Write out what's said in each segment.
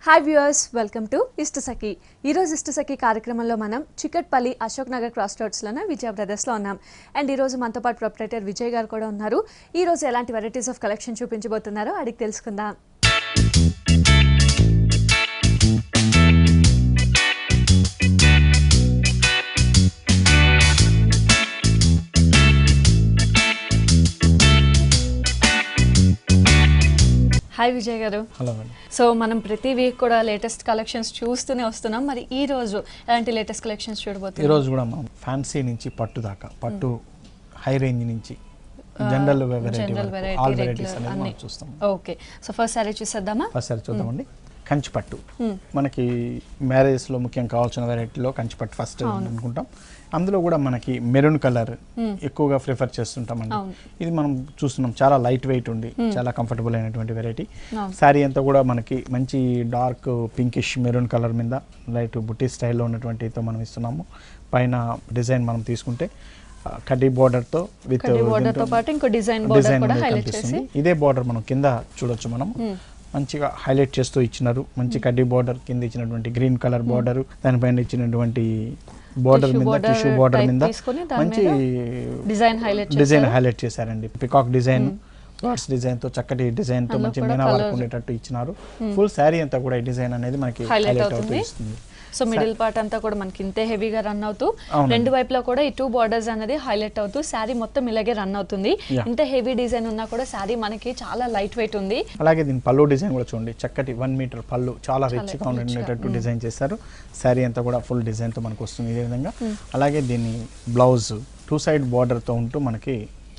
Hi viewers, welcome to Ishtasakhi. ఈరోజు ఇష్టసఖి కార్యక్రమంలో మనం చికట్పల్లి అశోక్ నగర్ క్రాస్ రోడ్స్లోనే విజయ బ్రదర్స్లో ఉన్నాం. అండ్ ఈరోజు మనతో పాటు ప్రొప్రైటర్ విజయ్ గారు కూడా ఉన్నారు. ఈరోజు ఎలాంటి వెరైటీస్ ఆఫ్ కలెక్షన్ చూపించబోతున్నారో అడిగి తెలుసుకుందాం. హాయ్ విజయ్ గారు. హలో. సో మనం ప్రతి వీక్ కూడా లేటెస్ట్ కలెక్షన్స్ చూస్తూనే వస్తున్నాం. మరి ఈ రోజు ఎలాంటి లేటెస్ట్ కలెక్షన్స్ చూడబోతున్నాం? ఈ రోజు కూడా మనం ఫ్యాన్సీ నుంచి పట్టు దాకా, పట్టు హై రేంజ్ నుంచి జనరల్ వెరైటీస్ అనేది మనం చూస్తాం. ఓకే, సో ఫస్ట్ సారీ చూసేద్దామా? ఫస్ట్ సారీ చూద్దామండి. కంచి పట్టు మనకి మ్యారేజ్లో ముఖ్యం కావాల్సిన వెరైటీలో కంచి పట్టు ఫస్ట్ అనుకుంటాం. అందులో కూడా మనకి మెరూన్ కలర్ ఎక్కువగా ప్రిఫర్ చేస్తుంటామండి. ఇది మనం చూస్తున్నాం, చాలా లైట్ వెయిట్ ఉండి చాలా కంఫర్టబుల్ అయినటువంటి వెరైటీ. శారీ అంతా కూడా మనకి మంచి డార్క్ పింకిష్ మెరూన్ కలర్ మీద లైట్ బుట్టి స్టైల్లో ఉన్నటువంటితో మనం ఇస్తున్నాము. పైన డిజైన్ మనం తీసుకుంటే కడ్డీ బోర్డర్ తో విత్ డిజైన్ కనిపిస్తుంది. ఇదే బోర్డర్ మనం కింద చూడొచ్చు. మనం మంచిగా హైలైట్ చేస్తూ ఇచ్చినారు. మంచి కడ్డీ బోర్డర్ కింద ఇచ్చినటువంటి గ్రీన్ కలర్ బోర్డర్, దానిపైన ఇచ్చినటువంటి బోర్డర్ మీద టిష్యూ బోర్డర్ మీద మంచి డిజైన్ హైలైట్ చేశారండి. పికాక్ డిజైన్, బర్డ్స్ డిజైన్ తో, చక్కటి డిజైన్ తో మంచి మీనా వర్క్ ఉండేటట్టు ఇచ్చినారు. ఫుల్ శారీ అంతా కూడా ఈ డిజైన్ అనేది మనకి హైలైట్ అవుతూ ఇస్తుంది. సో మిడిల్ పార్ట్ అంతా కూడా మనకి ఇంతే హెవీగా రన్ అవుతూ, రెండు వైపులా కూడా ఈ టూ బార్డర్స్ అనేది హైలైట్ అవుతూ శారీ మొత్తం ఇలాగే రన్ అవుతుంది. ఇంత హెవీ డిజైన్ ఉన్నా కూడా శారీ మనకి చాలా లైట్ వెయిట్ ఉంది. అలాగే దీని పళ్ళు డిజైన్ కూడా చూడండి, చక్కటి 1 మీటర్ పళ్ళు, చాలా రిచ్ గా ఉండేటట్టు డిజైన్ చేశారు. శారీ అంతా కూడా ఫుల్ డిజైన్ తో మనకు వస్తుంది ఇదే విధంగా. అలాగే దీని బ్లౌజ్ 2 సైడ్ బార్డర్ తో ఉంటూ మనకి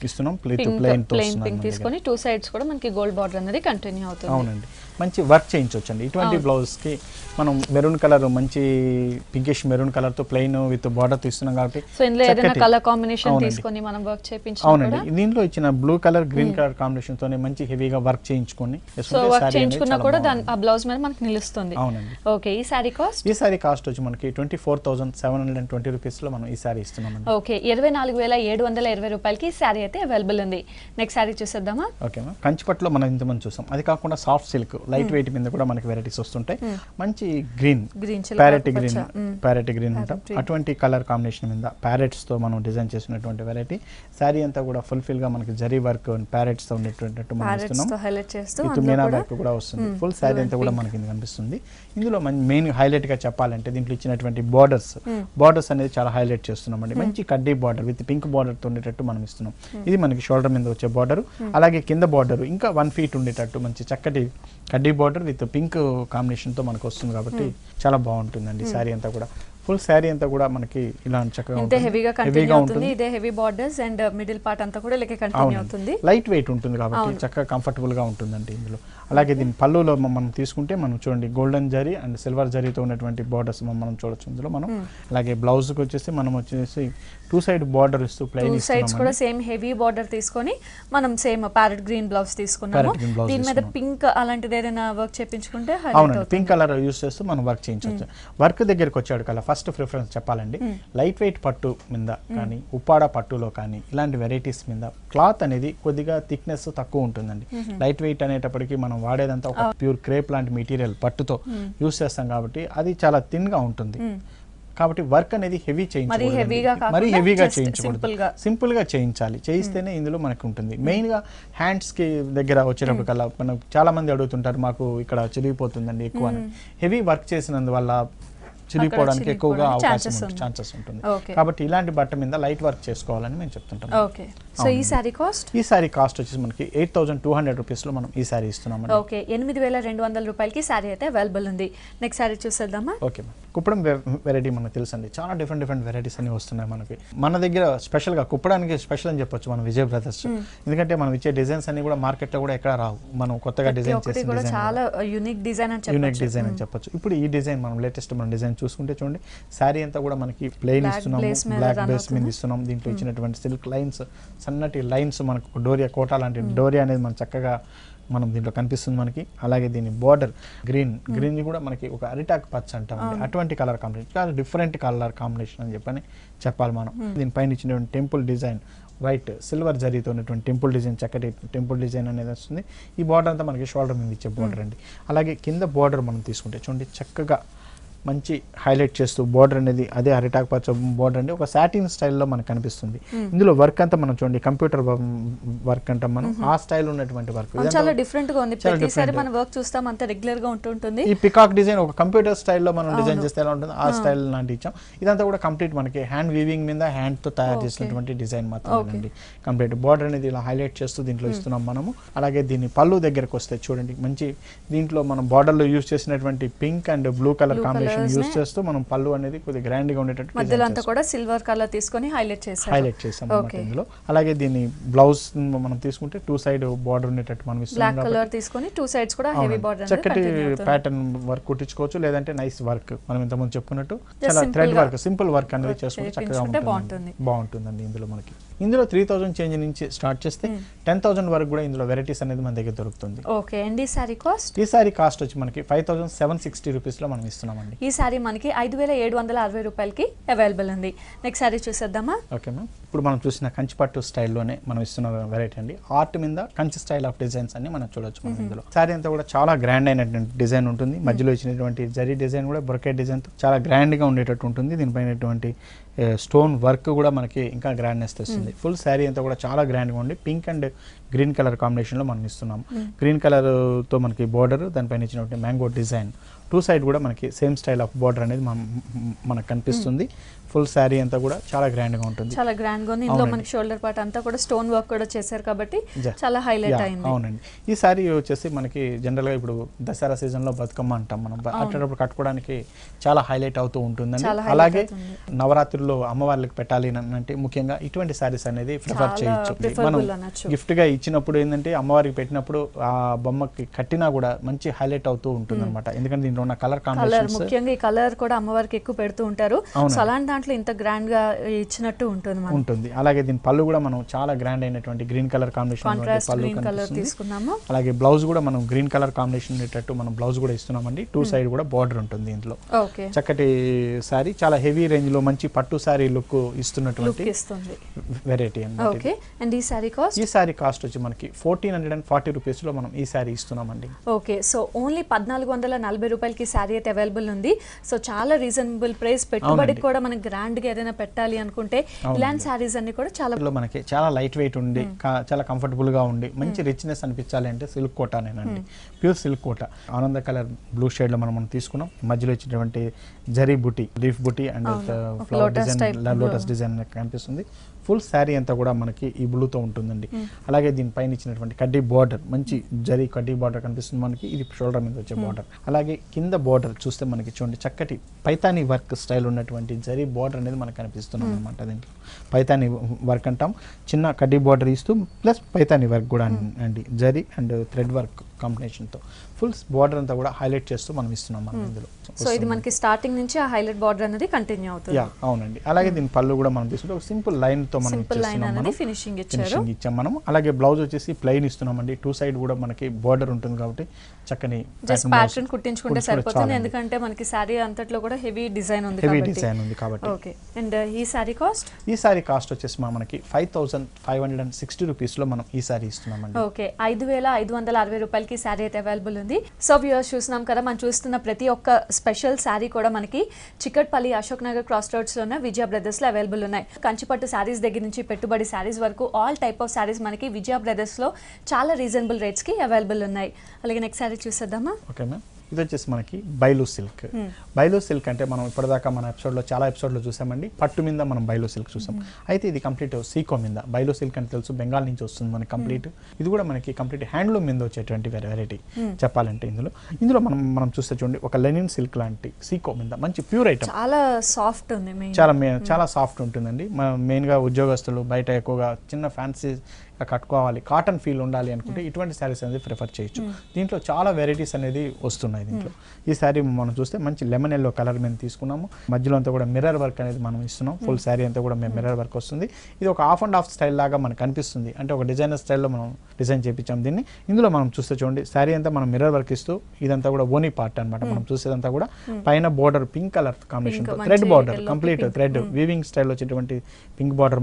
ఇస్తున్నాం. ప్లెయిన్ పింక్ తీసుకొని 2 సైడ్స్ కూడా మనకి గోల్డ్ బార్డర్ అనేది కంటిన్యూ అవుతుంది. అవునండి, మంచి వర్క్ చేయించవచ్చు అండి. ఇటువంటి బ్లౌజ్ కి మనం మెరూన్ కలర్, మంచి పింకిష్ మెరూన్ కలర్ తో ప్లెయిన్ విత్ బార్డర్ తీస్తున్నాం కాబట్టి సో ఇందులో ఏదైనా కలర్ కాంబినేషన్ తీసుకొని మనం వర్క్ చేయించుకోవచ్చు. అవునండి, దీంట్లో ఇచ్చిన blue colour green colour combination తోనే మంచి హెవీగా వర్క్ చేయించుకొని సో వర్క్ చేయించుకున్నా కూడా ఆ బ్లౌజ్ మీద మనకి నిలుస్తుంది. అవునండి. ఓకే, ఈ సారీ కాస్ట్? ఈ సారీ కాస్ట్ వచ్చి మనకి 24,720 రూపీస్ లో మనం ఈ సారీ ఇస్తున్నాం. ఓకే, 24,720 రూపాయలకి ఈ సారీ అయితే అవైలబుల్ ఉంది. నెక్స్ట్ సారీ చూసేద్దామా? Okay ma'am. కంచిపట్టులో మనం ఇంతమంది చూసాం. అది కాకుండా సాఫ్ట్ సిల్క్, లైట్ వెయిట్ మీద కూడా మనకి వెరైటీస్ వస్తుంటాయి. మంచి గ్రీన్, ప్యారెట్ గ్రీన్ అంటాం. అటువంటి కలర్ కాంబినేషన్ మీద ప్యారెట్స్ తో మనం డిజైన్ చేసినటువంటి వెరైటీ. శారీ అంతా కూడా ఫుల్ఫిల్ గా మనకి జరీ వర్క్ ప్యారెట్స్ తో ఉండేటట్టు మనం ఇస్తున్నాం. ఇటు మీనా వర్క్ కూడా వస్తుంది. ఫుల్ శారీ అంతా కూడా మనకి కనిపిస్తుంది. ఇందులో మెయిన్ హైలైట్ గా చెప్పాలంటే దీంట్లో ఇచ్చినటువంటి బార్డర్స్ అనేది చాలా హైలైట్ చేస్తున్నాం అండి. మంచి కడ్డీ బార్డర్ విత్ పింక్ బార్డర్ తో ఉండేటట్టు మనం ఇస్తున్నాం. ఇది మనకి షోల్డర్ మీద వచ్చే బార్డర్. అలాగే కింద బార్డర్ ఇంకా 1 ఫీట్ ఉండేటట్టు మంచి చక్కటి కడ్డీ బార్డర్ విత్ పింక్ కాంబినేషన్ తో మనకు వస్తుంది కాబట్టి చాలా బాగుంటుందండి. శారీ అంతా కూడా ఫుల్ శారీ అంతా కూడా మనకి ఇలా చక్కగా హెవీగా ఉంటుంది. ఇదే heavy borders and middle part అంతా కూడా ఇలాగే కంటిన్యూ అవుతుంది. లైట్ వెయిట్ ఉంటుంది కాబట్టి చక్కగా కంఫర్టబుల్ గా ఉంటుందండి ఇందులో. అలాగే దీని పళ్ళులో మనం తీసుకుంటే మనం చూడండి, గోల్డెన్ జరీ అండ్ సిల్వర్ జరీతో ఉన్నటువంటి బార్డర్స్ మనం చూడొచ్చు ఇందులో మనం. అలాగే బ్లౌజ్ కి వచ్చేసి మనం వచ్చేసి 2 సైడ్ బార్డర్ ఇస్తూ ప్లెయిన్ సైడ్స్ కూడా సేమ్ హెవీ బార్డర్ తీసుకొని మనం సేమ్ ప్యారెట్ గ్రీన్ బ్లౌజ్ తీసుకున్నాము. దీని మీద పింక్ అలాంటిది ఏదైనా వర్క్ చేయించుకుంటే అవునండి, పింక్ కలర్ యూస్ చేస్తూ మనం వర్క్ చేయించవచ్చు. వర్క్ దగ్గరికి వచ్చాడు కదా, ఫస్ట్ ప్రిఫరెన్స్ చెప్పాలండి, లైట్ వెయిట్ పట్టు మీద కానీ, ఉప్పాడ పట్టులో కానీ, ఇలాంటి వెరైటీస్ మీద క్లాత్ అనేది కొద్దిగా థిక్నెస్ తక్కువ ఉంటుందండి. లైట్ వెయిట్ అనేటప్పటికీ మనం వాడేదంతా ఒక ప్యూర్ క్రేప్ లాంటి మెటీరియల్ పట్టుతో యూస్ చేస్తాం కాబట్టి అది చాలా థిన్ గా ఉంటుంది. కాబట్టి వర్క్ అనేది హెవీ చేయించకూడదు, మరీ హెవీగా చేయించకూడదు, సింపుల్ గా చేయించాలి. చేయిస్తేనే ఇందులో మనకు ఉంటుంది. మెయిన్ గా హ్యాండ్స్ కి దగ్గర వచ్చేటప్పుడు కల్లా మనం చాలా మంది అడుగుతుంటారు, మాకు ఇక్కడ చిరిగిపోతుందండి ఎక్కువ అని. హెవీ వర్క్ చేసినందువల్ల చిరిగిపోవడానికి ఎక్కువగా ఛాన్సెస్ ఉంటుంది. కాబట్టి ఇలాంటి బట్ట మీద లైట్ వర్క్ చేసుకోవాలని మేము చెప్తుంటాం. సో ఈ సారీ కాస్ట్? ఈ సారీ కాస్ట్ వచ్చేసి మనకి 8,200 రూపీస్ లో మనం ఈ సారీ ఇస్తున్నాం. ఓకే, 8,200 రూపాయలకి సారీ అయితే అవైలబుల్ ఉంది. నెక్స్ట్ సారీ చూసేద్దామా? Okay ma'am. కుప్పడం వెరైటీ మనకు తెలుసండి, చాలా డిఫరెంట్ వెరైటీస్ అన్ని వస్తున్నాయి మనకి. మన దగ్గర స్పెషల్ గా కుప్పడానికి స్పెషల్ అని చెప్పొచ్చు మన విజయ్ బ్రదర్స్. ఎందుకంటే మనం ఇచ్చే డిజైన్స్ అన్ని కూడా మార్కెట్ లో కూడా ఎక్కడ రావు. మనం కొత్తగా డిజైన్ చేసే చాలా యూనిక్ డిజైన్ అని చెప్పొచ్చు. ఇప్పుడు ఈ డిజైన్ మనం లేటెస్ట్ మన డిజైన్ చూసుకుంటే చూడండి, శారీ అంతా కూడా మనకి ప్లెయిన్ ఇస్తున్నాం, బ్లాక్ బేస్ మీద ఇస్తున్నాం. దీంట్లో ఇచ్చినటువంటి సిల్క్ లైన్స్, సన్నటి లైన్స్, మనకు డోరియా కోటా లాంటి డోరియా అనేది మనం చక్కగా మనం దీంట్లో కనిపిస్తుంది మనకి. అలాగే దీని బార్డర్ గ్రీన్ కూడా మనకి ఒక అరిటాక్ పచ్చ అంటాం, అటువంటి colour combination, different colour combination అని చెప్పాలి మనం. దీనిపైన ఇచ్చినటువంటి టెంపుల్ డిజైన్ వైట్ సిల్వర్ జరీతో ఉన్నటువంటి టెంపుల్ డిజైన్, చక్కటి టెంపుల్ డిజైన్ అనేది వస్తుంది. ఈ బార్డర్ అంతా మనకి షోల్డర్ మీద ఇచ్చే బార్డర్ అండి. అలాగే కింద బార్డర్ మనం తీసుకుంటే చూడండి చక్కగా మంచి హైలైట్ చేస్తూ బార్డర్ అనేది అదే అరిటాక్ పచ్చ బార్డర్ అండి, ఒక సాటిన్ స్టైల్లో మనకు కనిపిస్తుంది. ఇందులో వర్క్ అంతా మనం చూడండి కంప్యూటర్ వర్క్ అంటాం మనం, ఆ స్టైల్ ఉన్నటువంటి వర్క్ చాలా డిఫరెంట్ గా ఉంది. ప్రతిసారి మనం వర్క్ చూస్తాం అంత రెగ్యులర్ గా ఉంటుంటుంది. ఈ పికాక్ డిజైన్ ఒక కంప్యూటర్ స్టైల్లో మనం డిజైన్ చేస్తే ఎలా ఉంటుంది ఆ స్టైల్ లాంటి ఇచ్చాం. ఇదంతా కూడా కంప్లీట్ మనకి హ్యాండ్ వీవింగ్ మీద హ్యాండ్ తో తయారు చేసినటువంటి డిజైన్ మాత్రం అండి. కంప్లీట్ బార్డర్ అనేది ఇలా హైలైట్ చేస్తూ దీంట్లో ఇస్తున్నాం మనము. అలాగే దీన్ని పళ్ళు దగ్గరకు వస్తే చూడండి మంచి దీంట్లో మనం బార్డర్ లో యూజ్ చేసినటువంటి pink and blue colour combination use చేస్తూ మనం పళ్ళు అనేది కొద్దిగా గ్రాండ్ గా ఉండేటట్టు మధ్యలో అంతా కూడా సిల్వర్ కలర్ తీసుకొని హైలైట్ చేసాం అన్నమాట ఇందులో. అలాగే దీన్ని బ్లౌజ్ మనం తీసుకుంటే 2 సైడ్ బార్డర్ ఉండేటట్టు మనం ఇస్తున్నాం. బ్లాక్ కలర్ తీసుకొని 2 సైడ్స్ కూడా హెవీ బార్డర్ చక్కటి ప్యాటర్న్ వర్క్ కుట్టించుకోవచ్చు, లేదంటే నైస్ వర్క్ మనం ఇంతకుముందు చెప్పుకున్నట్టు చాలా థ్రెడ్ వర్క్ సింపుల్ వర్క్ అనేది చేసుకుంటే చక్కగా బాగుంటుందండి. ఇందులో 3000 చేంజ్ నుంచి స్టార్ట్ చేస్తే 10,000 వరకు కూడా ఇందులో వెరైటీస్ అనేది మన దగ్గర దొరుకుతుంది. ఓకే అండి. ఈ సారీ కాస్ట్ వచ్చి మనకి 5,760 రూపీస్ లో మనం ఇస్తున్నామండి. ఈ సారీ మనకి 5,760 రూపాయలకి అవైలబుల్ ఉంది. నెక్స్ట్ సారీ చూసేద్దామా? Okay ma'am. ఇప్పుడు మనం చూసిన కంచిపట్టు స్టైల్లోనే మనం ఇస్తున్న వెరైటీ అండి. ఆర్ట్ మీద కంచి స్టైల్ ఆఫ్ డిజైన్స్ అన్ని మనం చూడొచ్చు మనం ఇందులో. సారీ అంతా కూడా చాలా గ్రాండ్ అయినటువంటి డిజైన్ ఉంటుంది. మధ్యలో ఇచ్చినటువంటి జరీ డిజైన్ కూడా బ్రొకెట్ డిజైన్ తో చాలా గ్రాండ్ గా ఉండేటట్టు ఉంటుంది. దీనిపైన స్టోన్ వర్క్ కూడా మనకి ఇంకా గ్రాండ్నెస్ తెస్తుంది. ఫుల్ శారీ అంతా కూడా చాలా గ్రాండ్గా ఉండి పింక్ అండ్ గ్రీన్ కలర్ కాంబినేషన్లో మనం ఇస్తున్నాం. గ్రీన్ కలర్తో మనకి బార్డర్, దానిపైన ఇచ్చినటువంటి మ్యాంగో డిజైన్, 2 సైడ్ కూడా మనకి సేమ్ స్టైల్ ఆఫ్ బార్డర్ అనేది మనకు కనిపిస్తుంది. ఫుల్ శారీ అంతా కూడా చాలా గ్రాండ్ గా ఉంటుంది. చాలా గ్రాండ్ గా ఉంది. ఇందులో మనకి షోల్డర్ పార్ట్ అంతా కూడా స్టోన్ వర్క్ కూడా చేశారు కాబట్టి చాలా హైలైట్ అయింది. అవునండి. ఈ శారీ వచ్చేసి మనకి జనరల్ గా ఇప్పుడు దసరా సీజన్ లో బతుకమ్మ అంటాం మనం, అట్టేటప్పుడు కట్టుకోవడానికి చాలా హైలైట్ అవుతూ ఉంటుందండి. అలాగే నవరాత్రుల్లో అమ్మవార్లకు పెట్టాలి అంటే ముఖ్యంగా ఇటువంటి శారీస్ అనేది ప్రిఫర్ చేయొచ్చు. మనం గిఫ్ట్ గా ఇచ్చినప్పుడు ఏంటంటే అమ్మవారికి పెట్టినప్పుడు ఆ బొమ్మకి కట్టినా కూడా మంచి హైలైట్ అవుతూ ఉంటుంది అనమాట. ఎందుకంటే దీంట్లో ఉన్న కలర్ కాంబినేషన్స్, ముఖ్యంగా ఈ కలర్ కూడా అమ్మవారికి ఎక్కువ పెడుతూ ఉంటారు. సో అలాంటి దాంట్లో ఇంత గ్రాండ్ గా ఇచ్చినట్టు ఉంటుంది. అలాగే దీని పళ్ళు కూడా మనం చాలా గ్రాండ్ అయినటువంటి గ్రీన్ కలర్ కాంబినేషన్ తీసుకున్నాము. అలాగే బ్లౌజ్ కూడా మనం గ్రీన్ కలర్ కాంబినేషన్ ఉండేటట్టు మనం బ్లౌజ్ కూడా ఇస్తున్నామండి. 2 సైడ్ కూడా బార్డర్ ఉంటుంది దీంట్లో. చక్కటి సారీ, చాలా హెవీ రేంజ్ లో మంచి పట్టు సారీ లుక్ ఇస్తున్నటువంటి వెరైటీ అన్నమాట. అండ్ ఈ సారీ కాస్ట్ వచ్చి మనకి 1440 రూపీస్ లో మనం ఈ సారీ ఇస్తున్నామండి. ఓకే, సో ఓన్లీ 1440 రూపాయలకి సారీ అయితే అవైలబుల్ ఉంది. సో చాలా రీజనబుల్ ప్రైస్. పెట్టుబడికి కూడా మనకి గ్రాండ్ గా ఏదైనా పెట్టాలి అనుకుంటే ఇలాంటి సారీస్ అన్ని కూడా మనకి చాలా లైట్ వెయిట్ ఉండి చాలా కంఫర్టబుల్ గా ఉండి మంచి రిచ్నెస్ అనిపించాలి అంటే సిల్క్ కోటానేనండి. ప్యూర్ సిల్క్ కోట ఆనంద కలర్ బ్లూ షేడ్ లో మనం తీసుకున్నాం. మధ్యలో ఇచ్చినటువంటి జరీ బుటీ, leaf buti and flower design, lotus design కనిపిస్తుంది. ఫుల్ శారీ అంతా కూడా మనకి ఈ బ్లూతో ఉంటుందండి. అలాగే దీనిపైన ఇచ్చినటువంటి కడ్డీ బార్డర్, మంచి జరీ కడ్డీ బార్డర్ కనిపిస్తుంది మనకి. ఇది షోల్డర్ మీద వచ్చే బార్డర్. అలాగే కింద బార్డర్ చూస్తే మనకి చూడండి చక్కటి పైతానీ వర్క్ స్టైల్ ఉన్నటువంటి జరీ బార్డర్ అనేది మనకు కనిపిస్తున్నాం అనమాట. దీంట్లో పైతానీ వర్క్ అంటాం. చిన్న కడ్డీ బార్డర్ ఇస్తూ ప్లస్ పైతానీ వర్క్ కూడా అండి, జరీ అండ్ థ్రెడ్ వర్క్ కాంబినేషన్తో ఫుల్ బార్డర్ అంతా కూడా హైలైట్ చేస్తూ మనం ఇస్తున్నాం మనం ఇందులో. సో ఇది మనకి స్టార్టింగ్ నుంచి ఆ హైలైట్ బార్డర్ అనేది కంటిన్యూ అవుతుంది. అవునండి. అలాగే దీని పళ్ళు కూడా మనం తీసుకుంటే ఒక సింపుల్ లైన్ తో మనం ఫినిషింగ్ ఇచ్చాం మనం. అలాగే బ్లౌజ్ వచ్చేసి ప్లెయిన్ ఇస్తున్నామండి. 2 సైడ్ కూడా మనకి బార్డర్ ఉంటుంది కాబట్టి చక్కని ప్యాటర్న్ కుట్టించుకుంటే సరిపోతుంది. ఎందుకంటే మనకి సారీ అంతట్లో కూడా హెవీ డిజైన్ ఉంది కాబట్టి. ఓకే, అండ్ ఈ సారీ కాస్ట్ వచ్చేసి మనకి 5,560 రూపీస్ లో మనం ఈ సారీ ఇస్తున్నామండి. ఓకే, 5,560 రూపాయలకి సారీ అయితే అవైలబుల్ ఉంది. సో వ్యూవర్స్ చూస్తున్నాం కదా, మనం చూస్తున్న ప్రతి ఒక్క స్పెషల్ సారీ కూడా మనకి చిక్కట్పల్లి అశోక్ నగర్ క్రాస్ రోడ్స్ లో ఉన్న విజయ బ్రదర్స్ లో అవైలబుల్ ఉన్నాయి. కంచిపట్టు సారీస్ దగ్గర నుంచి పెట్టుబడి సారీస్ వరకు ఆల్ టైప్ ఆఫ్ సారీస్ మనకి విజయ బ్రదర్స్ లో చాలా రీజనబుల్ రేట్స్ కి అవైలబుల్ ఉన్నాయి. అలాగే నెక్స్ట్ సారీ చూసేద్దామా? Okay ma'am. ఇది వచ్చేసి మనకి బైలు సిల్క్. బైలు సిల్క్ అంటే మనం ఇప్పటిదాకా మన ఎపిసోడ్లో చాలా ఎపిసోడ్లో చూసామండి. పట్టు మీద మనం బైలు సిల్క్ చూసాం. అయితే ఇది కంప్లీట్ సీకో మీద. బైలు సిల్క్ అంటే తెలుసు, బెంగాల్ నుంచి వస్తుంది మనకి కంప్లీట్. ఇది కూడా మనకి కంప్లీట్ హ్యాండ్లూమ్ మీద వచ్చేటువంటి వెరైటీ చెప్పాలంటే. ఇందులో మనం చూస్తే చూడండి ఒక లెనిన్ సిల్క్ లాంటి సీకో మీద మంచి ప్యూర్ ఐటమ్, చాలా సాఫ్ట్ ఉంది, చాలా సాఫ్ట్ ఉంటుందండి. మెయిన్గా ఉద్యోగస్తులు బయట ఎక్కువగా చిన్న ఫ్యాన్సీ కట్టుకోవాలి, కాటన్ ఫీల్ ఉండాలి అనుకుంటే ఇటువంటి శారీస్ అనేది ప్రిఫర్ చేయొచ్చు. దీంట్లో చాలా వెరైటీస్ అనేది వస్తున్నాయి దీంట్లో. ఈ శారీ మనం చూస్తే మంచి లెమన్ ఎల్లో కలర్ మేము తీసుకున్నాము, మధ్యలో అంతా కూడా మిర్రర్ వర్క్ అనేది మనం ఇస్తున్నాం. ఫుల్ శారీ అంతా కూడా మేము మిర్రర్ వర్క్ వస్తుంది. ఇది ఒక హాఫ్ అండ్ హాఫ్ స్టైల్ లాగా మనకు కనిపిస్తుంది, అంటే ఒక డిజైనర్ స్టైల్లో మనం డిజైన్ చేయించాం దీన్ని. ఇందులో మనం చూస్తే చూడండి శారీ అంతా మనం మిర్రర్ వర్క్ ఇస్తూ ఇదంతా కూడా ఓనీ పార్ట్ అనమాట. మనం చూసేదంతా కూడా పైన border pink colour combination, thread border, complete thread weaving style వచ్చేటువంటి పింక్ బార్డర్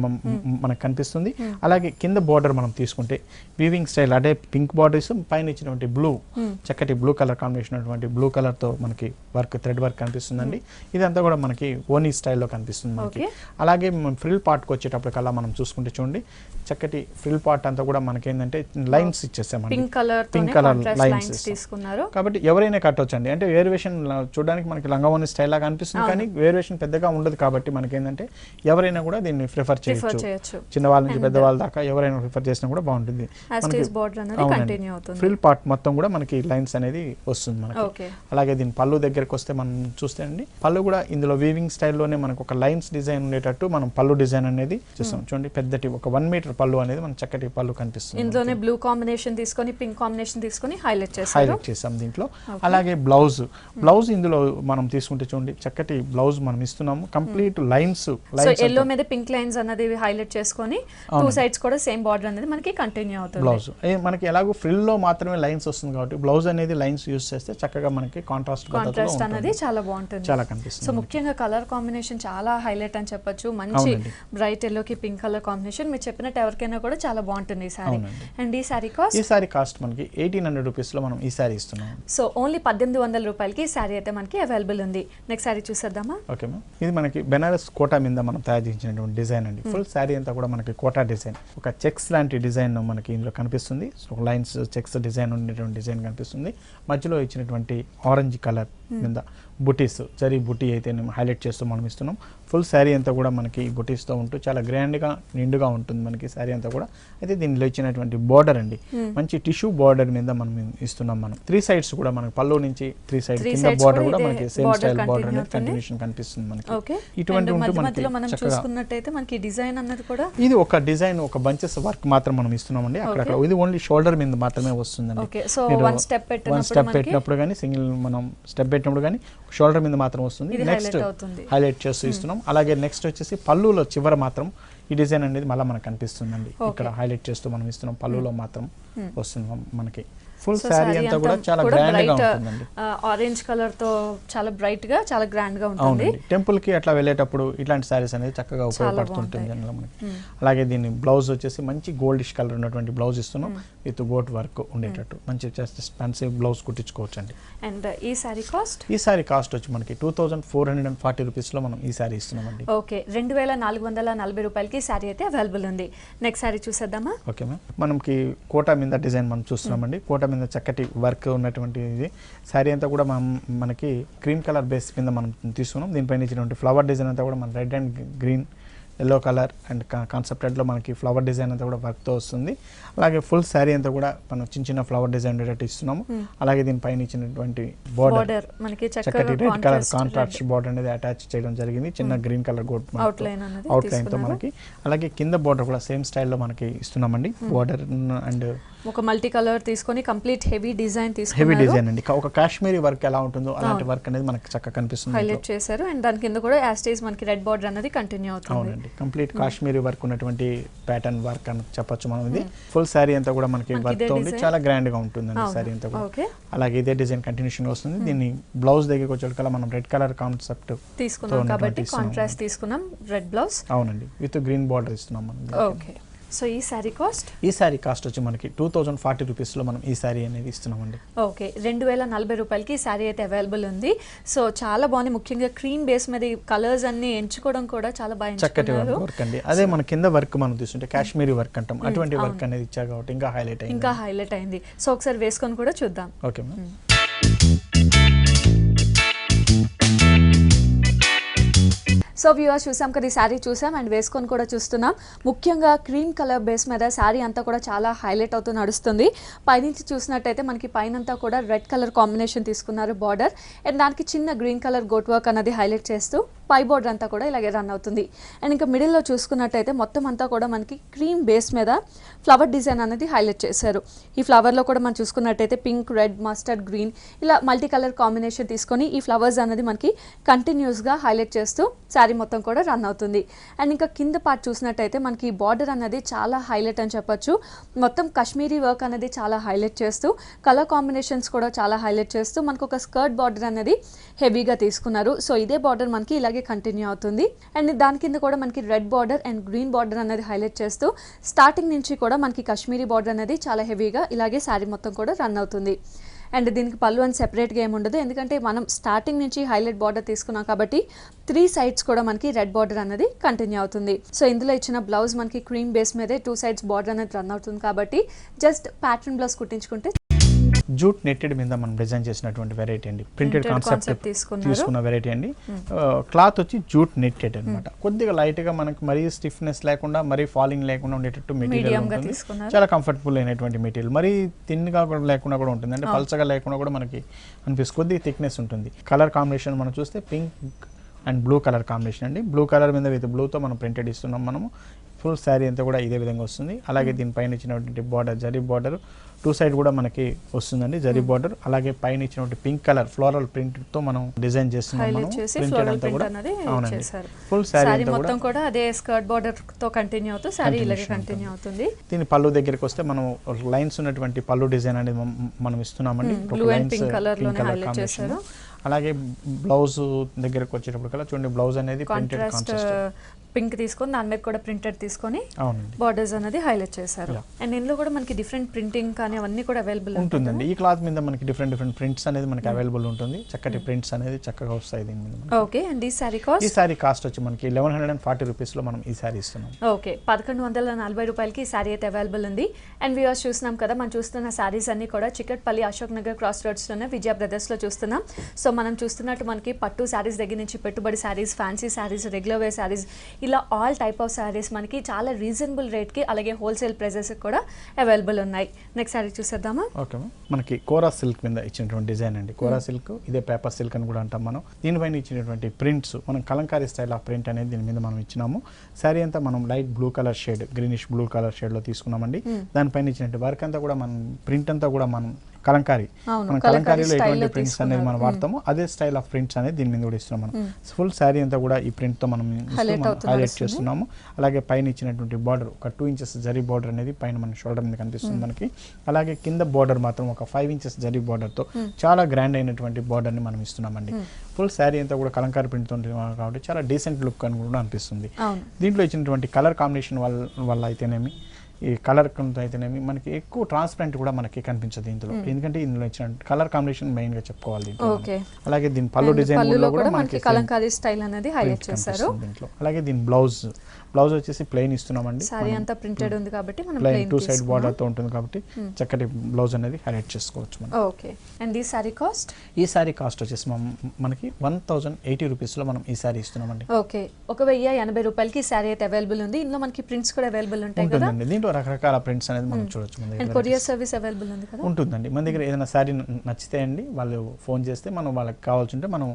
మనకు కనిపిస్తుంది. అలాగే కింద బార్డర్ మనం తీసుకుంటే వీవింగ్ స్టైల్ అదే పింక్ బార్డర్స్ పైన ఇచ్చినటువంటి బ్లూ, చక్కటి బ్లూ కలర్ కాంబినేషన్ అటువంటి బ్లూ కలర్ తో మనకి వర్క్ థ్రెడ్ వర్క్ కనిపిస్తుందండి. ఇదంతా కూడా మనకి ఓనీ స్టైల్లో కనిపిస్తుంది మనకి. అలాగే ఫ్రిల్ పార్ట్కి వచ్చేటప్పటికల్లా మనం చూసుకుంటే చూడండి చక్కటి ఫ్రిల్ పార్ట్ అంతా కూడా మనకి ఏంటంటే లైన్స్ ఇచ్చేసామండి, పింక్ కలర్ లైన్స్ తీసుకున్నారు. కాబట్టి ఎవరైనా కట్టొచ్చు అండి. అంటే వేరియేషన్ చూడడానికి మనకి లంగావోని స్టైల్ లాగా అనిపిస్తుంది, కానీ వేరియేషన్ పెద్దగా ఉండదు. కాబట్టి మనకి ఏంటంటే ఎవరైనా కూడా దీన్ని ప్రిఫర్ చేయొచ్చు, చిన్నవాళ్ళ నుంచి పెద్దవాళ్ళ దాకా ఎవరైనా ప్రిఫర్ చేసినా కూడా బాగుంటుంది. ఫ్రిల్ పార్ట్ మొత్తం కూడా మనకి లైన్స్ అనేది వస్తుంది మనకి. అలాగే దీని పళ్ళు దగ్గరకు వస్తే మనం చూస్తే అండి, పళ్ళు కూడా ఇందులో వీవింగ్ స్టైల్లోనే మనకు ఒక లైన్స్ డిజైన్ ఉండేటట్టు మనం పళ్ళు డిజైన్ అనేది చూస్తాం. చూడండి పెద్దటి ఒక 1 మీటర్ పళ్ళు అనేది మన చక్కటి పళ్ళు కనిపిస్తుంది. ఇందులోనే బ్లూ కాంబినేషన్ తీసుకొని పింక్ కాంబినేషన్ తీసుకొని హైలైట్ చేసాం దీంట్లో. అలాగే బ్లౌజ్ ఇందులో మనం తీసుకుంటే చూడండి చక్కటి బ్లౌజ్ మనం ఇస్తున్నాము, కంప్లీట్ లైన్స్ ఎల్లో మీద పింక్ లైన్స్ అనేది హైలైట్ చేసుకొని టూ సైడ్స్ కూడా సేమ్ బార్డర్ అనేది మనకి కంటిన్యూ అవుతుంది. బ్లౌజ్ మనకి ఎలాగో ఫ్రిల్ లో మాత్రమే లైన్స్ వస్తుంది కాబట్టి బ్లౌజ్ అనేది లైన్స్ యూస్ చేస్తే చక్కగా మనకి కాంట్రాస్ట్ అనేది చాలా బాగుంటుంది, చాలా కనిపిస్తుంది. సో ముఖ్యంగా కలర్ కాంబినేషన్ చాలా హైలైట్ అని చెప్పొచ్చు. మంచి బ్రైట్ ఎల్లో కి పింక్ కలర్ కాంబినేషన్ మీరు చెప్పినట్టు ఎవరికైనా కూడా చాలా బాగుంటుంది ఈ సారీ. అండ్ ఈ సారీ కాస్ట్ మనకి 1800 రూపీస్ లో మనం ఈ సారీ ఇస్తున్నాం. సో ఓన్లీ 1800 రూపాయలకి ఈ సారీ అయితే మనకి అవైలబుల్ ఉంది. నెక్స్ట్ సారీ చూసేద్దామా? ఓకే మ్యామ్, ఇది మనకి బెనారస్ కోటా మీద మనం తయారు చేసినటువంటి డిజైన్ అండి. ఫుల్ సారీ అంతా కూడా మనకి కోటా డిజైన్, ఒక చెక్స్ లాంటి డిజైన్ మనకి ఇందులో కనిపిస్తుంది. సో లైన్స్ చెక్స్ డిజైన్ ఉండేటువంటి డిజైన్ కనిపిస్తుంది. మధ్యలో ఇచ్చినటువంటి ఆరెంజ్ కలర్ మీద బుటీస్, జరీ బుటీ అయితే హైలైట్ చేస్తూ మనం ఇస్తున్నాం. ఫుల్ శారీ అంతా కూడా మనకి బుటీస్తో ఉంటూ చాలా గ్రాండ్గా నిండుగా ఉంటుంది మనకి శారీ అంతా కూడా. అయితే దీనిలో ఇచ్చినటువంటి బార్డర్ అండి మంచి టిష్యూ బార్డర్ మీద మనం ఇస్తున్నాం. మనం 3 సైడ్స్ కూడా మనకి పళ్ళు నుంచి 3 సైడ్ కింద బార్డర్ కూడా మనకి సేమ్ స్టైల్ బార్డర్ అనేది కంటిన్యూషన్ కనిపిస్తుంది మనకి. ఇటువంటి మనకి డిజైన్ అన్నది కూడా ఇది ఒక డిజైన్, ఒక బంచెస్ వర్క్ మాత్రం మనం ఇస్తున్నామండి. అక్కడ ఇది ఓన్లీ షోల్డర్ మీద మాత్రమే వస్తుందండి. వన్ స్టెప్ పెట్టినప్పుడు కానీ సింగిల్ మనం స్టెప్ పెట్టినప్పుడు కానీ షోల్డర్ మీద మాత్రం వస్తుంది. నెక్స్ట్ హైలైట్ చేస్తూ ఇస్తున్నాం. అలాగే నెక్స్ట్ వచ్చేసి పళ్ళులో చివర మాత్రం ఈ డిజైన్ అనేది మళ్ళీ మనకు కనిపిస్తుందండి. ఇక్కడ హైలైట్ చేస్తూ మనం ఇస్తున్నాం. పళ్ళులో మాత్రం వస్తుంది మనకి. ఫుల్ శారీ అంతా కూడా చాలా గ్రాండ్ గా ఉంటుందండి. ఆరెంజ్ కలర్ తో చాలా బ్రైట్ గా చాలా గ్రాండ్ గా ఉంటుంది. టెంపుల్ కి అట్లా వెళ్ళేటప్పుడు ఇట్లాంటి శారీస్ అనేది చక్కగా ఉపయోగపడుతుంటుంది మనకి. అలాగే దీని బ్లౌజ్ వచ్చేసి మంచి గోల్డిష్ కలర్ ఉన్నటువంటి బ్లౌజ్ ఇస్తున్నాం విత్ గోట్ వర్క్ ఉండేటట్టు మంచి ఫ్యాన్సీ బ్లౌజ్ కుట్టించుకోవచ్చు అండి. అండ్ ఈ సారీ కాస్ట్ వచ్చి మనకి 2440 రూపీస్ లో మనం ఈ సారీ ఇస్తున్నామండి. ఓకే, 2440 రూపాయలకి ఈ సారీ అయితే అవైలబుల్ ఉంది. నెక్స్ట్ సారీ చూసేద్దామా? ఓకే మ్యామ్, మనకి కోటా మీద డిజైన్ మనం చూస్తున్నామండి. కోటా మీద చక్కటి వర్క్ ఉన్నటువంటి ఇది శారీ అంతా కూడా మనకి క్రీమ్ కలర్ బేస్ మీద మనం తీసుకున్నాం. దీనిపైన ఇచ్చినటువంటి ఫ్లవర్ డిజైన్ అంతా కూడా మన red and green yellow colour and concept రెడ్లో మనకి ఫ్లవర్ డిజైన్ అంతా కూడా వర్క్తో వస్తుంది. అలాగే ఫుల్ శారీ అంతా కూడా మనం చిన్న ఫ్లవర్ డిజైన్ ఉండేటట్టు ఇస్తున్నాము. అలాగే దీనిపైన ఇచ్చినటువంటి బార్డర్ చక్కటి రెడ్ కలర్ కాంట్రాస్ట్ బార్డర్ అనేది అటాచ్ చేయడం జరిగింది. చిన్న గ్రీన్ కలర్ గోట్ అవుట్లైన్ తో మనకి. అలాగే కింద బార్డర్ కూడా సేమ్ స్టైల్లో మనకి ఇస్తున్నామండి. బార్డర్ అండ్ ఒక మల్టీ కలర్ తీసుకొని కంప్లీట్ హెవీ డిజైన్ అండి. ఒక కాశ్మీరీ వర్క్ ఎలా ఉంటుందో అలాంటి వర్క్ అనేది మనకి చక్కగా కనిపిస్తుంది, హైలైట్ చేశారు. అండ్ దాని కింద కూడా యాస్టేజ్ మనకి రెడ్ బార్డర్ అనేది కంటిన్యూ అవుతుంది. అవునండి, కంప్లీట్ కాశ్మీరీ వర్క్ ఉన్నటువంటి ప్యాటర్న్ వర్క్ అని చెప్పొచ్చు మనం. ఇది ఫుల్ శారీ అంతా కూడా మనకి వర్క్ తో ఉండి చాలా గ్రాండ్ గా ఉంటుందండి శారీ అంతా కూడా. అలాగే ఇదే డిజైన్ కంటిన్యూషన్ వస్తుంది. దీన్ని బ్లౌజ్ దగ్గరికి వచ్చేకల్లా మనం రెడ్ కలర్ కాన్సెప్ట్ తీసుకున్నాం కాబట్టి కాంట్రాస్ట్ తీసుకున్నాం రెడ్ బ్లౌజ్. అవునండి, విత్ గ్రీన్ బార్డర్ ఇస్తున్నాం మనం. ఓకే, సో ఈ సారీ కాస్ట్ వచ్చి మనకి 2040 రూపీస్ లో మనం ఈ సారీ అనేది ఇస్తున్నామండి. ఓకే, 2040 రూపాయలకి ఈ సారీ అయితే అవైలబుల్ ఉంది. సో చాలా బాగుంది. ముఖ్యంగా క్రీమ్ బేస్ మీద కలర్స్ అన్ని ఎంచుకోవడం కూడా చాలా బాగా చక్కటి వర్క్ అండి. అదే మన కింద వర్క్ మనం తీసుకుంటే కాశ్మీరీ వర్క్ అంటాం, అటువంటి వర్క్ అనేది ఇచ్చారు కాబట్టి ఇంకా హైలైట్ అయింది. సో ఒకసారి వేసుకొని కూడా చూద్దాం. Okay ma'am. సో వ్యూవర్స్ చూసాం కదా, ఈ శారీ చూసాం అండ్ వేసుకొని కూడా చూస్తున్నాం. ముఖ్యంగా క్రీమ్ కలర్ బేస్ మీద శారీ అంతా కూడా చాలా హైలైట్ అవుతూ నడుస్తుంది. పైనుంచి చూసినట్టయితే మనకి పైనంతా కూడా రెడ్ కలర్ కాంబినేషన్ తీసుకున్నారు బార్డర్, అండ్ దానికి చిన్న గ్రీన్ కలర్ గోట్ వర్క్ అన్నది హైలైట్ చేస్తూ పై బోర్డర్ అంతా కూడా ఇలాగే రన్ అవుతుంది. అండ్ ఇంకా మిడిల్లో చూసుకున్నట్టయితే మొత్తం అంతా కూడా మనకి క్రీమ్ బేస్ మీద ఫ్లవర్ డిజైన్ అనేది హైలైట్ చేశారు. ఈ ఫ్లవర్లో కూడా మనం చూసుకున్నట్టయితే పింక్, రెడ్, మస్టర్డ్, గ్రీన్ ఇలా మల్టీ కలర్ కాంబినేషన్ తీసుకొని ఈ ఫ్లవర్స్ అనేది మనకి కంటిన్యూస్గా హైలైట్ చేస్తూ శారీ మొత్తం కూడా రన్ అవుతుంది. అండ్ ఇంకా కింద పార్ట్ చూసినట్టయితే మనకి బార్డర్ అనేది చాలా హైలైట్ అని చెప్పొచ్చు. మొత్తం కాశ్మీరీ వర్క్ అనేది చాలా హైలైట్ చేస్తూ కలర్ కాంబినేషన్స్ కూడా చాలా హైలైట్ చేస్తూ మనకు ఒక స్కర్ట్ బార్డర్ అనేది హెవీగా తీసుకున్నారు. సో ఇదే బార్డర్ మనకి ఇలాగే కంటిన్యూ అవుతుంది. అండ్ దాని కింద కూడా మనకి red border and green border అనేది హైలైట్ చేస్తూ స్టార్టింగ్ నుంచి కూడా మనకి కాశ్మీరీ బార్డర్ అనేది చాలా హెవీగా ఇలాగే శారీ మొత్తం కూడా రన్ అవుతుంది. అండ్ దీనికి పళ్ళు అని సెపరేట్గా ఏమి ఉండదు, ఎందుకంటే మనం స్టార్టింగ్ నుంచి హైలైట్ బార్డర్ తీసుకున్నాం కాబట్టి 3 సైడ్స్ కూడా మనకి రెడ్ బార్డర్ అనేది కంటిన్యూ అవుతుంది. సో ఇందులో ఇచ్చిన బ్లౌజ్ మనకి క్రీమ్ బేస్ మీదే 2 సైడ్స్ బార్డర్ అనేది రన్ అవుతుంది కాబట్టి జస్ట్ ప్యాటర్న్ బ్లౌజ్ కుట్టించుకుంటే జూట్ నెట్టెడ్ మీద మనం డిజైన్ చేసినటువంటి వెరైటీ అండి. ప్రింటెడ్ కాన్సెప్ట్ తీసుకున్న వెరైటీ అండి. క్లాత్ వచ్చి జూట్ నెట్టెడ్ అనమాట. కొద్దిగా లైట్ గా మనకి మరీ స్టిఫ్నెస్ లేకుండా మరీ ఫాలింగ్ లేకుండా ఉండేటట్టు మెటీరియల్ ఉంటుంది. చాలా కంఫర్టబుల్ అయినటువంటి మెటీరియల్. మరీ థిన్గా కూడా లేకుండా కూడా ఉంటుంది, అంటే పల్చగా లేకుండా కూడా మనకి అనిపిస్తుంది. కొద్దిగా థిక్నెస్ ఉంటుంది. కలర్ కాంబినేషన్ మనం చూస్తే pink and blue colour combination అండి. బ్లూ కలర్ మీద విత్ బ్లూతో మనం ప్రింటెడ్ ఇస్తున్నాం. మనము ఫుల్ శారీ అంతా కూడా ఇదే విధంగా వస్తుంది. అలాగే దీనిపైన ఇచ్చినటువంటి బార్డర్ జరీ బార్డర్ 2 సైడ్ కూడా మనకి వస్తుందండి జరీ బార్డర్. అలాగే పైన ఇచ్చినటువంటి పింక్ కలర్ ఫ్లోరల్ ప్రింట్ తో మనం డిజైన్ చేస్తున్నాం. ఫుల్ శారీ మొత్తం కూడా అదే స్కర్ట్ బార్డర్ తో కంటిన్యూ అవుతూ శారీ ఇలాగే కంటిన్యూ అవుతుంది. దీని పళ్ళు దగ్గరికి వస్తే మనం లైన్స్ ఉన్నటువంటి పళ్ళు డిజైన్ అనేది మనం ఇస్తున్నామండి. Pink colour combination. అలాగే బ్లౌజ్ దగ్గరకు వచ్చేటప్పుడు కల్లా చూడండి, బ్లౌజ్ అనేది ప్రింటెడ్ కాంట్రాస్ట్ పింక్ తీసుకొని దాని మీద కూడా ప్రింటెడ్ తీసుకొని బార్డర్స్ అనేది హైలైట్ చేశారు. అండ్ ఇందులో కూడా మనకి డిఫరెంట్ ప్రింటింగ్ కానీ అవన్నీ కూడా అవైలబుల్ ఉంటుందండి. ఈ క్లాత్ మీద మనకి డిఫరెంట్ ప్రింట్స్ అనేది మనకి అవైలబుల్ ఉంటుంది. చక్కటి ప్రింట్స్ అనేది చక్కగా వస్తాయి దీని మీద. ఓకే. అండ్ ఈ సారీ కాస్ట్ వచ్చి మనకి 1140 రూపీస్ లో మనం ఈ సారీ ఇస్తున్నాం. ఓకే, 1140 రూపాయలకి ఈ సారీ అయితే అవైలబుల్ ఉంది. అండ్ వ్యూవర్స్ చూస్తున్నాం కదా, మనం చూస్తున్న సారీస్ అన్ని కూడా చికట్పల్లి అశోక్ నగర్ క్రాస్ రోడ్స్ లోనే విజయ బ్రదర్స్ లో చూస్తున్నాం. సో మనం చూస్తున్నట్టు మనకి పట్టు సారీస్ దగ్గర నుంచి పెట్టుబడి saris, fancy saris, regular wear saris ఇలా ఆల్ టైప్ ఆఫ్ సారీస్ మనకి చాలా రీజనబుల్ రేట్కి అలాగే హోల్సేల్ ప్రైజెస్ కూడా అవైలబుల్ ఉన్నాయి. నెక్స్ట్ సారీ చూసేద్దామా? ఓకే, మనకి కోరా సిల్క్ మీద ఇచ్చినటువంటి డిజైన్ అండి. కోరా సిల్క్, ఇదే పేపర్ సిల్క్ అని కూడా అంటాం మనం. దీనిపైన ఇచ్చినటువంటి ప్రింట్స్ మనం కలంకారీ స్టైల్ ఆఫ్ ప్రింట్ అనేది దీని మీద మనం ఇచ్చినాము. శారీ అంతా మనం light blue colour shade, greenish blue colour shade లో తీసుకున్నామండి. దానిపైన ఇచ్చినట్టు వర్క్ అంతా కూడా మనం ప్రింట్ అంతా కూడా మనం కలంకారీ, మనం కలంకారీలో ఎటువంటి ప్రింట్స్ అనేది మనం వాడతాము అదే స్టైల్ ఆఫ్ ప్రింట్స్ అనేది దీని మీద కూడా ఇస్తున్నాం మనం. ఫుల్ శారీ అంతా కూడా ఈ ప్రింట్ తో మనం హైలైట్ చేస్తున్నాము. అలాగే పైన ఇచ్చినటువంటి బార్డర్ ఒక 2 ఇంచెస్ జరీ బార్డర్ అనేది పైన మన షోల్డర్ మీద కనిపిస్తుంది మనకి. అలాగే కింద బార్డర్ మాత్రం ఒక 5 ఇంచెస్ జరీ బార్డర్ తో చాలా గ్రాండ్ అయినటువంటి బార్డర్ ని మనం ఇస్తున్నామండి. ఫుల్ శారీ అంతా కూడా కలంకారీ ప్రింట్ తో ఉంటుంది కాబట్టి చాలా డీసెంట్ లుక్ అని కూడా అనిపిస్తుంది. దీంట్లో ఇచ్చినటువంటి కలర్ కాంబినేషన్ వల్ల అయితేనేమి, ఈ కలర్ అయితేనేమి మనకి ఎక్కువ ట్రాన్స్పరెంట్ కూడా మనకి కనిపించదు ఇందులో, ఎందుకంటే ఇందులో ఇచ్చిన కలర్ కాంబినేషన్ మెయిన్ గా చెప్పుకోవాలి. అలాగే దీని పళ్ళు డిజైన్ కూడా మనకి కలంకారీ స్టైల్ అనేది హైలైట్ చేశారు దీంట్లో. అలాగే దీని బ్లౌజ్ వచ్చేసి ప్లెయిన్ ఇస్తున్నామండి. సారీ అంతా ప్రింటెడ్ ఉంది కాబట్టి మనం ప్లెయిన్ 2 సైడ్ బార్డర్ తో ఉంటుంది కాబట్టి చక్కటి బ్లౌజ్ అనేది హైలైట్ చేసుకోవచ్చు మనం. ఓకే. అండ్ ఈ సారీ కాస్ట్ వచ్చేసి మనకి 1080 రూపీస్ లో మనం ఈ సారీ ఇస్తున్నామండి. ఓకే, 1080 రూపాయలకి ఈ సారీ అయితే అవైలబుల్ ఉంది. ఇందులో మనకి ప్రింట్స్ కూడా అవైలబుల్ ఉంటాయి కదా. దీంట్లో రకరకాల ప్రింట్స్ అనేది మనం చూడొచ్చు. మన దగ్గర కొరియర్ సర్వీస్ అవైలబుల్ ఉంది కదా. ఉంటుందండి. మన దగ్గర ఏదైనా సారీ నచ్చితే అండి వాళ్ళు ఫోన్ చేస్తే మనం వాళ్ళకి కావాల్సింటే మనం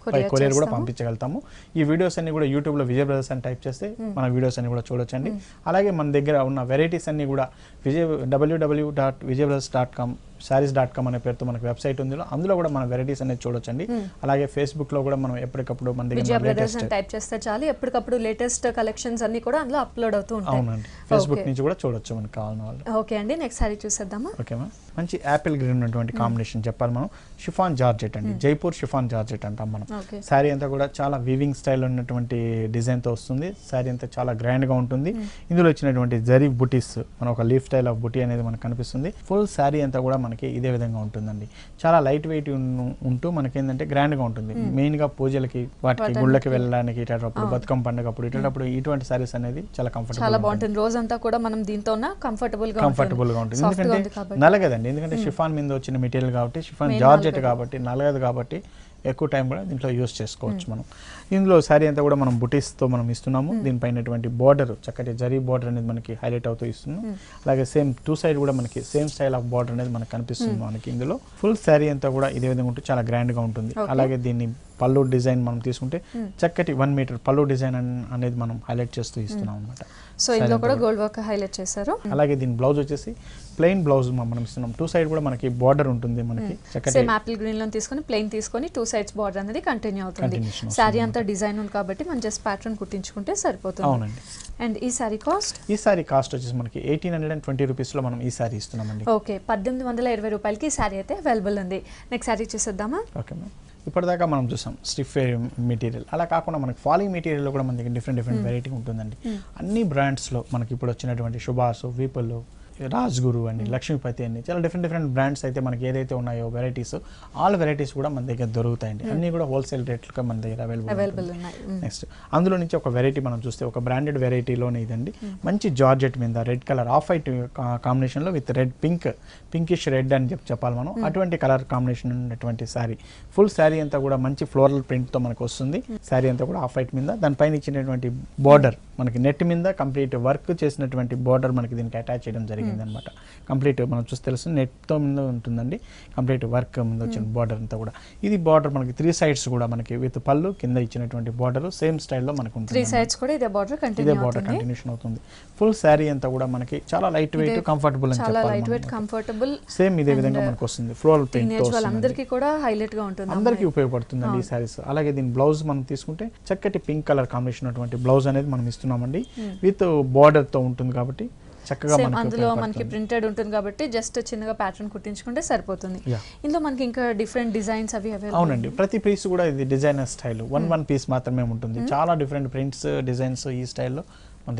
కొరియర్ కూడా పంపించగలుగుతాము. ఈ వీడియోస్ అన్ని కూడా యూట్యూబ్ లో విజయ్ బ్రదర్స్ అని టైప్ చేస్తే మన వీడియోస్ అన్ని కూడా చూడొచ్చండి. అలాగే మన దగ్గర ఉన్న వెరైటీస్ అన్ని కూడా www.vijaybrothers.com sarees.com అనే పేరుతో మనకి వెబ్సైట్ ఉంది. అందులో కూడా మన వెరైటీస్ అనేది చూడొచ్చండి. అలాగే ఫేస్బుక్ లో కూడా మనం ఎప్పటికప్పుడు మన దగ్గర లేటెస్ట్ టైప్ చేస్తే చాలు ఎప్పటికప్పుడు లేటెస్ట్ కలెక్షన్స్ అన్ని కూడా అందులో అప్లోడ్ అవుతూ ఉంటాయి. అవునండి, ఫేస్బుక్ నుంచి కూడా చూడొచ్చు మనకి కావాలని వాళ్ళు. ఓకే అండి, నెక్స్ట్ సారీ చూసేద్దామా? Okay ma'am. మంచి యాపిల్ గ్రీన్ ఉన్నటువంటి కాంబినేషన్ చెప్పాలి మనం. షిఫాన్ జార్జెట్ అండి, జైపూర్ షిఫాన్ జార్జెట్ అంటాం మనం. శారీ అంతా కూడా చాలా వీవింగ్ స్టైల్ ఉన్నటువంటి డిజైన్ తో వస్తుంది. శారీ అంతా చాలా గ్రాండ్ గా ఉంటుంది. ఇందులో వచ్చినటువంటి జరీ బుటీస్, మన ఒక లీఫ్ స్టైల్ ఆఫ్ బుటీ అనేది మనకు కనిపిస్తుంది. ఫుల్ శారీ అంతా కూడా మనకి ఇదే విధంగా ఉంటుందండి. చాలా లైట్ వెయిట్ ఉంటూ మనకి ఏంటంటే గ్రాండ్ గా ఉంటుంది. మెయిన్ గా పూజలకి, వాటికి గుళ్ళకి వెళ్ళడానికి, ఇటప్పుడు బతుకమ్మ పండుగప్పుడు ఇటువంటి సారీస్ అనేది చాలా కంఫర్టబుల్, చాలా బాగుంటుంది. రోజంతా కూడా మనం దీంతో కంఫర్టబుల్ గా ఉంటుంది. ఎందుకంటే నలగదండి, ఎందుకంటే షిఫాన్ మీద వచ్చిన మెటీరియల్ కాబట్టి, షిఫాన్ జార్జెట్ కాబట్టి నలగదు కాబట్టి ఎక్కువ టైం కూడా దీంట్లో యూస్ చేసుకోవచ్చు మనం. ఇందులో శారీ అంతా కూడా మనం బుటీస్తో మనం ఇస్తున్నాము. దీనిపైనటువంటి బార్డర్ చక్కటి జరీ బార్డర్ అనేది మనకి హైలైట్ అవుతూ ఇస్తున్నాం. అలాగే సేమ్ 2 సైడ్ కూడా మనకి సేమ్ స్టైల్ ఆఫ్ బార్డర్ అనేది మనకు కనిపిస్తుంది మనకి. ఇందులో ఫుల్ శారీ అంతా కూడా ఇదే విధంగా ఉంటే చాలా గ్రాండ్ గా ఉంటుంది. అలాగే దీన్ని పళ్ళు డిజైన్ మనం తీసుకుంటే చక్కటి 1 మీటర్ పళ్ళు డిజైన్ అనేది మనం హైలైట్ చేస్తూ ఇస్తున్నాం అనమాట. సో ఇందులో కూడా గోల్డ్ వర్క్ హైలైట్ చేశారు. అలాగే దీని బ్లౌజ్ వచ్చేసి ప్లెయిన్ బ్లౌజ్ మనం ఇస్తున్నాం. 2 సైడ్ కూడా మనకి బార్డర్ ఉంటుంది. మనకి చక్కటి సేమ్ యాపిల్ గ్రీన్ లో తీసుకొని ప్లెయిన్ తీసుకొని 2 సైడ్స్ బార్డర్ అనేది కంటిన్యూ అవుతుంది. సారీ అంతా డిజైన్ ఉంది కాబట్టి మనం జస్ట్ ప్యాటర్న్ కుట్టించుకుంటే సరిపోతుంది. అవునండి. అండ్ ఈ సారీ కాస్ట్ వచ్చేసి మనకి 1820 రూపీస్ లో మనం ఈ సారీ ఇస్తున్నామండి. ఓకే, 1820 రూపాయలకి ఈ సారీ అయితే అవైలబుల్ ఉంది. నెక్స్ట్ సారీ చూసేద్దామా? Okay ma'am. ఇప్పటిదాకా మనం చూసాం స్టిఫ్ మెటీరియల్, అలా కాకుండా మనకి ఫాలింగ్ మెటీరియల్లో కూడా మనకి డిఫరెంట్ వెరైటీ ఉంటుందండి. అన్ని బ్రాండ్స్లో మనకి ఇప్పుడు వచ్చినటువంటి శుభాసు, వీపుల్, రాజ్గురు అని, లక్ష్మీపతి అని చాలా డిఫరెంట్ బ్రాండ్స్ అయితే మనకి ఏదైతే ఉన్నాయో వెరైటీస్, ఆల్ వెరైటీస్ కూడా మన దగ్గర దొరుకుతాయండి. అన్నీ కూడా హోల్సేల్ రేట్లుగా మన దగ్గర అవైలబుల్ ఉన్నాయి. నెక్స్ట్ అందులో నుంచి ఒక వెరైటీ మనం చూస్తే ఒక బ్రాండెడ్ వెరైటీలోనే ఇదండి. మంచి జార్జెట్ మీద రెడ్ కలర్ ఆఫ్ వైట్ కాంబినేషన్లో విత్ రెడ్ పింకిష్ రెడ్ అని చెప్పాలి మనం. అటువంటి కలర్ కాంబినేషన్ ఉన్నటువంటి శారీ, ఫుల్ శారీ అంతా కూడా మంచి ఫ్లోరల్ ప్రింట్తో మనకు వస్తుంది. శారీ అంతా కూడా ఆఫ్ వైట్ మీద, దానిపైన ఇచ్చినటువంటి బార్డర్ మనకి నెట్ మీద కంప్లీట్ వర్క్ చేసినటువంటి బార్డర్ మనకి దీనికి అటాచ్ చేయడం జరిగింది అనమాట. కంప్లీట్ మనం చూస్తే తెలుసు నెట్తో మీద ఉంటుందండి. కంప్లీట్ వర్క్ మీద వచ్చిన బార్డర్ అంతా కూడా. ఇది బార్డర్ మనకి 3 సైడ్స్ కూడా మనకి విత్ పళ్ళు కింద ఇచ్చినటువంటి బార్డర్ సేమ్ స్టైల్లో మనకు ఉంటుంది. 3 సైడ్స్ కూడా ఇదే బార్డర్ కంటిన్యూషన్ అవుతుంది. ఫుల్ శారీ అంతా కూడా మనకి చాలా లైట్ వెయిట్ కంఫర్టబుల్ అని చెప్పాలి. సేమ్ ఇదే విధంగా మనకు వస్తుంది. ఫ్లోరల్ ప్రింట్ అందరికీ కూడా హైలైట్ గా ఉంటుంది, అందరికీ ఉపయోగపడుతుందండి ఈ సారీస్. అలాగే దీని బ్లౌజ్ మనం తీసుకుంటే చక్కటి పింక్ కలర్ కాంబినేషన్ ఉన్నటువంటి బ్లౌజ్ అనేది మనం ఇస్తున్నామండి. విత్ బార్డర్ తో ఉంటుంది కాబట్టి చక్కగా అందులో మనకి ప్రింటెడ్ ఉంటుంది కాబట్టి జస్ట్ చిన్నగా ప్యాటర్న్ కుట్టించుకుంటే సరిపోతుంది. ఇందులో మనకి ఇంకా డిఫరెంట్ డిజైన్స్ అవి అవైలబుల్. అవునండి, ప్రతి పీస్ కూడా ఇది డిజైనర్ స్టైల్, వన్ పీస్ మాత్రమే ఉంటుంది. చాలా డిఫరెంట్ ప్రింట్స్ డిజైన్స్ ఈ స్టైల్లో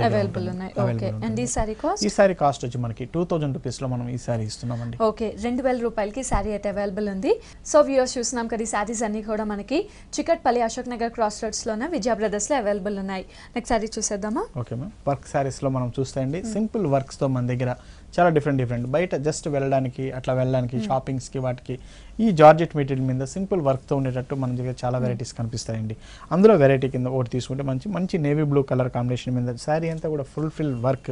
అవైలబుల్ ఉన్నాయి. ఓకే, అండ్ ఈ సారీ కాస్ట్? ఈ సారీ కాస్ట్ వచ్చి మనకి 2000 రూపీస్ లో మనం ఈ సారీ ఇస్తున్నామండి. ఓకే, 2000 రూపాయలకి సారీ అయితే అవైలబుల్ ఉంది. సో వ్యూవర్స్ చూస్తున్నాం కదా, ఈ సారీస్ అన్ని కూడా మనకి చికట్పల్లి అశోక్ నగర్ క్రాస్ రోడ్స్ లోనే విజయ బ్రదర్స్ లో అవైలబుల్ ఉన్నాయి. నెక్స్ట్ సారీ చూసేద్దామా? Okay ma'am. వర్క్ సారీస్ లో మనం చూస్తే అండి సింపుల్ వర్క్స్ తో మన దగ్గర చాలా డిఫరెంట్ బయట జస్ట్ వెళ్ళడానికి షాపింగ్స్ కి వాటికి ఈ జార్జెట్ మెటీరియల్ మీద సింపుల్ వర్క్ తో ఉండేటట్టు మన దగ్గర చాలా వెరైటీస్ కనిపిస్తాయండి. అందులో వెరైటీ కింద ఒకటి తీసుకుంటే మంచి నేవీ బ్లూ కలర్ కాంబినేషన్ మీద శారీ అంతా కూడా ఫుల్ వర్క్,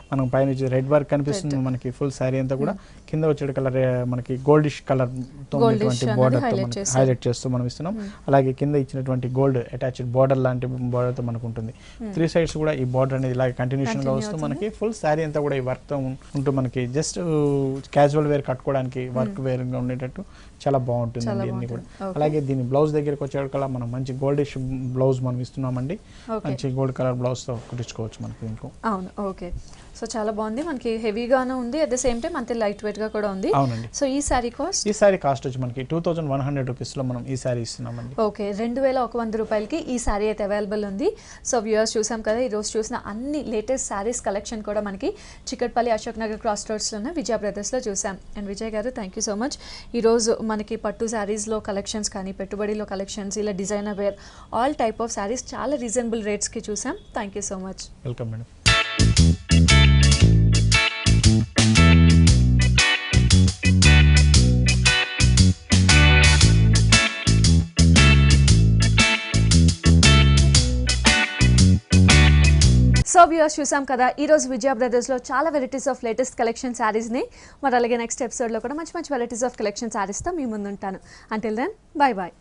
మనం పైన రెడ్ వర్క్ కనిపిస్తుంది మనకి. ఫుల్ శారీ అంతా కూడా కింద వచ్చే కలర్ మనకి గోల్డిష్ కలర్ తో ఉన్నటువంటి బార్డర్ తో హైలైట్ చేస్తూ మనం ఇస్తున్నాం. అలాగే కింద ఇచ్చినటువంటి గోల్డ్ అటాచ్డ్ బార్డర్ లాంటి బార్డర్ తో మనకు ఉంటుంది. 3 సైడ్స్ కూడా ఈ బార్డర్ అనేది ఇలాగే కంటిన్యూషన్ గా వస్తూ మనకి ఫుల్ శారీ అంతా కూడా ఈ వర్క్ తో ఉంటూ మనకి జస్ట్ క్యాజువల్ వేర్ కట్టుకోవడానికి వర్క్ వేర్ గా ఉండేటట్టు చాలా బాగుంటుంది అన్ని కూడా. అలాగే దీని బ్లౌజ్ దగ్గరికి వచ్చేకల్లా మనం మంచి గోల్డిష్ బ్లౌజ్ మనం ఇస్తున్నామండి. మంచి గోల్డ్ కలర్ బ్లౌజ్ తో కుట్టించుకోవచ్చు మనకి దీంట్లో. అవును, ఓకే. సో చాలా బాగుంది, మనకి హెవీగానే ఉంది, అట్ ద సేమ్ టైం అంతే లైట్ వెయిట్ గా కూడా ఉంది. అవునండి. సో ఈ సారీ కాస్ట్? ఈ సారీ కాస్ట్ వచ్చి మనకి 2100 రూపీస్ లో మనం ఈ సారీ ఇస్తున్నామండి. ఓకే, 2100 రూపాయలకి ఈ సారీ అయితే అవైలబుల్ ఉంది. సో వ్యూవర్స్ చూసాం కదా, ఈ రోజు చూసిన అన్ని లేటెస్ట్ సారీస్ కలెక్షన్ కూడా మనకి చికట్పల్లి అశోక్ నగర్ క్రాస్ రోడ్స్ లోనే విజయ బ్రదర్స్ లో చూసాం. అండ్ విజయ్ గారు, థ్యాంక్ యూ సో మచ్. ఈ రోజు మనకి పట్టు సారీస్ లో కలెక్షన్స్ కానీ, పెట్టుబడిలో కలెక్షన్స్, ఇలా designer wear, all type of saris చాలా రీజనబుల్ రేట్స్ కి చూసాం. Thank you so much. Welcome madam. So viewers చూసాం కదా, ఈ రోజు విజయ బ్రదర్స్ లో చాలా varieties of latest collection saris ని, మరి అలాగే నెక్స్ట్ ఎపిసోడ్ లో కూడా మంచి వెరైటీస్ ఆఫ్ కలెక్షన్ సారీస్ తో మీ ముందు ఉంటాను. Until then, bye bye.